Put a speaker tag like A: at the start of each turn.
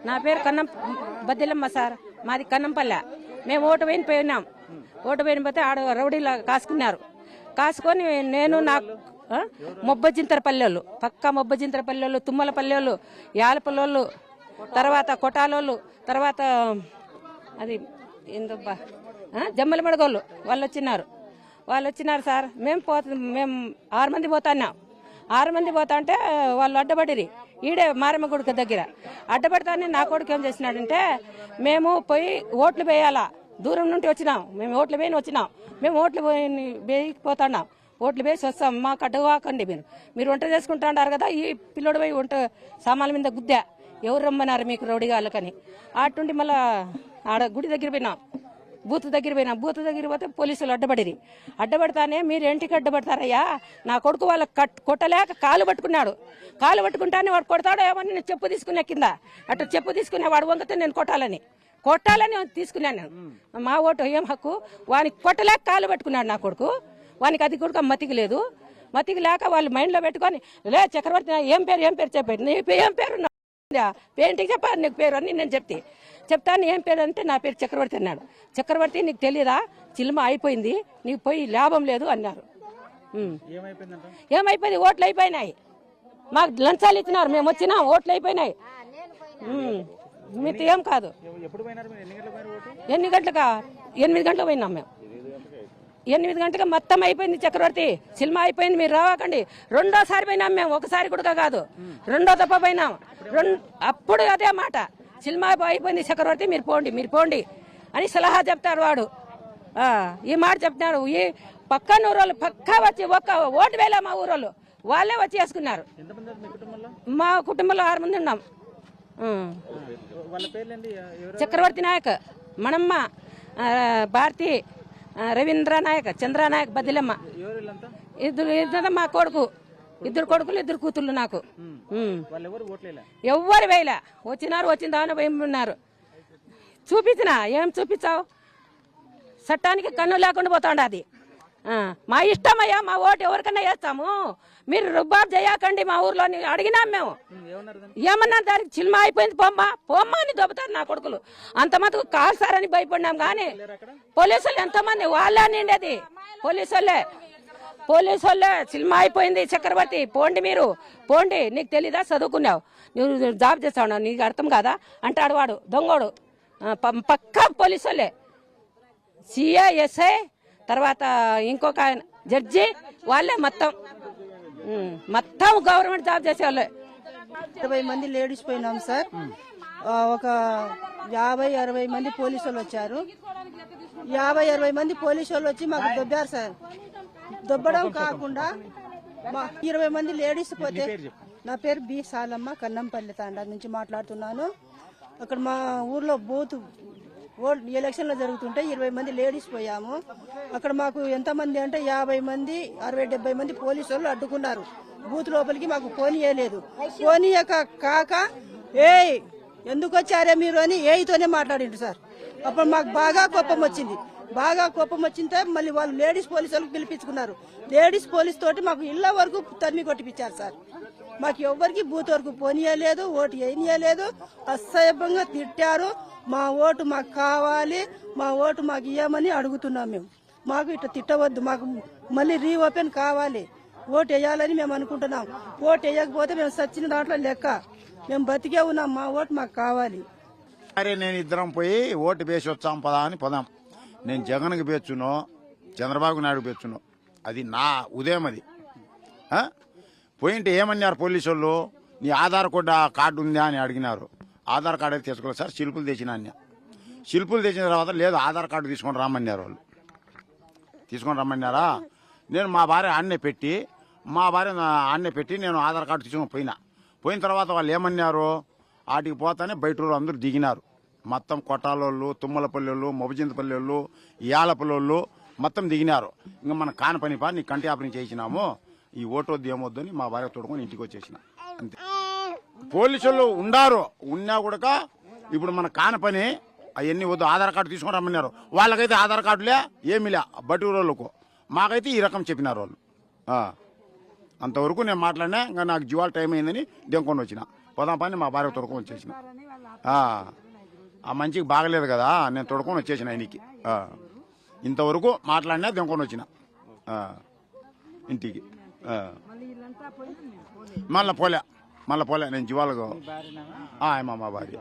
A: నా పేరు కన్నం బద్దిలమ్మ సార్. మాది కన్నంపల్లె. మేము ఓటు పోయినాం. ఓటు పోయిన ఆడ రౌడీలా కాసుకున్నారు. కాసుకొని నేను నాకు మొబ్బజింతర పల్లెలు, పక్క మొబ్బజింతర పల్లెలు, తుమ్మల పల్లెలు, యాలపల్లోళ్ళు, తర్వాత కొటాలోళ్ళు, తర్వాత అది ఏందబ్బా జమ్మల మడగోళ్ళు వాళ్ళు వచ్చినారు సార్. మేము 6 మంది పోతున్నాం. 6 మంది పోతా అంటే వాళ్ళు అడ్డపడిరి. ఈడే మారమ్మ గుడికి దగ్గర అడ్డపడతానే నా కొడుకు ఏం చేసినాడంటే, మేము పోయి ఓట్లు వేయాలా, దూరం నుండి వచ్చినాం, మేము ఓట్లు వేయని వచ్చినాం, మేము ఓట్లు వేయకపోతున్నాం, ఓట్లు వేసి వస్తాం, మాకు అడ్డవాకండి, మీరు వంట చేసుకుంటా అన్నారు కదా, ఈ పిల్లడు పోయి వంట సామాన్ల మీద గుద్దా, ఎవరు రమ్మన్నారు మీకు రౌడీగాళ్ళకని. అటుండి మళ్ళా ఆడ గుడి దగ్గర పోయినాం, బూత్ దగ్గర పోతే పోలీసులు అడ్డపడతానే మీరు ఇంటికి అడ్డపడతారయ్యా, నా కొడుకు వాళ్ళకి కొట్టలేక కాలు పట్టుకుంటానే వాడు కొడతాడో ఏమని నేను చెప్పు తీసుకునే కింద అటు చెప్పు తీసుకునే వాడు వంగితే నేను కొట్టాలని తీసుకున్నాను నేను. మా ఓటు ఏం హక్కు, వానికి కొట్టలేక కాలు పట్టుకున్నాడు నా కొడుకు. వానికి అది కూడా మతికి లేదు. మతికి లేక వాళ్ళు మైండ్లో పెట్టుకొని లే చక్రవర్తి ఏం పేరు చెప్పాడు, నీ ఏం పేరు పేంటికి చెప్పారు నీకు పేరు అని నేను చెప్తాను. ఏం పేరు అంటే నా పేరు చక్రవర్తి అన్నాడు. చక్రవర్తి నీకు తెలియదా, చిల్మ అయిపోయింది, నీకు పోయి లాభం లేదు అన్నారు. ఏమైపోయింది, ఓట్లు అయిపోయినాయి, మాకు లంచాలు ఇచ్చినారు, మేము వచ్చినాం, ఓట్లు అయిపోయినాయి. మీతో ఏం కాదు. ఎన్ని గంటలుగా 8 గంటలకు పోయినాం మేము. 8 గంటలకు మొత్తం అయిపోయింది చక్రవర్తి, సినిమా అయిపోయింది, మీరు రావకండి. రెండోసారి పోయినాం మేము, ఒకసారి కూడా కాదు, రెండో దప్ప పోయినాం. అప్పుడు అదే మాట, సినిమా అయిపోయింది చక్రవర్తి, మీరు పోండి అని సలహా చెప్తాడు వాడు. ఈ మాట చెప్తున్నారు. ఈ పక్కన ఊరోళ్ళు పక్కా వచ్చి ఒక్క ఓటు వేలా మా ఊరోళ్ళు వాళ్ళే వచ్చి వేసుకున్నారు. మా కుటుంబంలో 6 మంది ఉన్నాం. చక్రవర్తి నాయక్, మనమ్మ, భారతి, రవీంద్ర నాయక్, చంద్ర నాయక్, బద్దిలమ్మ. ఇద్దరు మా కొడుకు, 2 కొడుకులు 2 కూతుళ్ళు నాకు. ఎవ్వరు వేయలే, వచ్చిన దాని ఉన్నారు. చూపించినా ఏం చూపించావు, చట్టానికి కన్ను లేకుండా పోతాండి అది. మా ఇష్టమయ్యా, మా ఓటు ఎవరికన్నా వేస్తాము, మీరు రుబాబ్ చేయకండి మా ఊర్లో అడిగినాం మేము. ఏమన్నా దానికి చిల్మ అయిపోయింది, పోమ్మా అని దొబ్బుతారు నా కొడుకులు. అంతమందికి కాల్సారని భయపడినాం. కానీ పోలీసులు ఎంతమంది వాళ్ళే నిండేది, పోలీసులే చిల్మ అయిపోయింది చక్రవర్తి, మీరు పోండి, నీకు తెలీదా, చదువుకున్నావు, నువ్వు జాబ్ చేస్తావు, నీకు అర్థం కాదా అంటాడు వాడు దొంగోడు. పక్కా పోలీసులే, సిఐ, ఎస్ఐ, తర్వాత ఇంకొక జడ్జి, వాళ్ళే మొత్తం గవర్నమెంట్ జాబ్ చేసేవాళ్ళే.
B: 20 మంది లేడీస్ పోయినాం సార్. ఒక 50-60 మంది పోలీసు వాళ్ళు వచ్చారు. 50-60 మంది పోలీసు వాళ్ళు వచ్చి మాకు దొబ్బారు సార్. దొబ్బడం కాకుండా 20 మంది లేడీస్ పోతే, నా పేరు బి సాలమ్మ, కన్నంపల్లి తాండా నుంచి మాట్లాడుతున్నాను. అక్కడ మా ఊర్లో బూత్ ఎలక్షన్లు జరుగుతుంటే 20 మంది లేడీస్ పోయాము. అక్కడ మాకు ఎంతమంది అంటే 50 మంది, 60-70 మంది పోలీసు వాళ్ళు అడ్డుకున్నారు. బూత్ లోపలికి మాకు పోనీయలేదు. పోనీయక కాక ఎందుకు వచ్చారే మీరు అని ఏయితోనే మాట్లాడిండు సార్. అప్పుడు మాకు బాగా కోపం వచ్చింటే మళ్ళీ వాళ్ళు లేడీస్ పోలీసు వాళ్ళకి పిలిపించుకున్నారు. లేడీస్ పోలీస్ తోటి మాకు ఇళ్ల వరకు తరిమి కొట్టిపించారు సార్. మాకు ఎవ్వరికి బూత్ వరకు పోనీయలేదు, ఓటు వేయనీయలేదు, అసహ్యంగా తిట్టారు. మా ఓటు మాకు కావాలి, మా ఓటు మాకు ఇవ్వమని అడుగుతున్నాం మేము. మాకు ఇట్లా తిట్టవద్దు, మాకు మళ్ళీ రీఓపెన్ కావాలి, ఓటు వేయాలని మేము అనుకుంటున్నాం. ఓటు వేయకపోతే మేము సచ్చిన దాంట్లో లెక్క, మేము బతికే ఉన్నాం, మా ఓటు మాకు కావాలి.
C: అరే నేను ఇద్దరం పోయి ఓటు వేసి వచ్చాం పదా అని పోదాం. నేను జగన్కి పేర్చునో చంద్రబాబు నాయుడు పేర్చునో, అది నా ఉదయం. అది పోయింటే ఏమన్నారు పోలీసు వాళ్ళు, నీ ఆధార్ కార్డు ఉందా అని అడిగినారు. ఆధార్ కార్డు అయితే తెచ్చుకోలేదు సార్, శిల్పులు తెచ్చిన తర్వాత లేదు ఆధార్ కార్డు తీసుకొని రమ్మన్నారు. వాళ్ళు తీసుకొని రమ్మన్నారా, నేను మా భార్య ఆడనే పెట్టి నేను ఆధార్ కార్డు తీసుకొని పోయిన తర్వాత వాళ్ళు ఏమన్నారు, వాటికి పోతానే బయట అందరూ దిగినారు. మొత్తం కొట్టాలోళ్ళు, తుమ్మలపల్లి, మొబజింతపల్లి, యాలపల్లి మొత్తం దిగినారు. ఇంకా మన కాని పని నీ కంటి ఆపరేషన్ చేసినాము, ఈ ఓటు వద్దు ఏమొద్దు అని మా భార్య తోడుకొని ఇంటికి వచ్చేసిన అంతే. పోలీసులు ఉన్నా కూడా ఇప్పుడు మన కాని పని అవన్నీ వద్దు, ఆధార్ కార్డు తీసుకొని రమ్మన్నారు. వాళ్ళకైతే ఆధార్ కార్డులే ఏమిలే బట్టి రోజులకు, మాకైతే ఈ రకం చెప్పినారు వాళ్ళు. అంతవరకు నేను మాట్లాడినా, ఇంకా నాకు జీవాల టైం అయిందని దెంకొని వచ్చిన. పోదాం పని మా భార్య తొడుకొని వచ్చేసిన. ఆ మంచికి బాగలేదు కదా, నేను తొడుకొని వచ్చేసిన ఆయనకి. ఇంతవరకు మాట్లాడినా దింకొని వచ్చిన ఇంటికి. మళ్ళీ పోలే నేను జీవాలకు మా భార్య.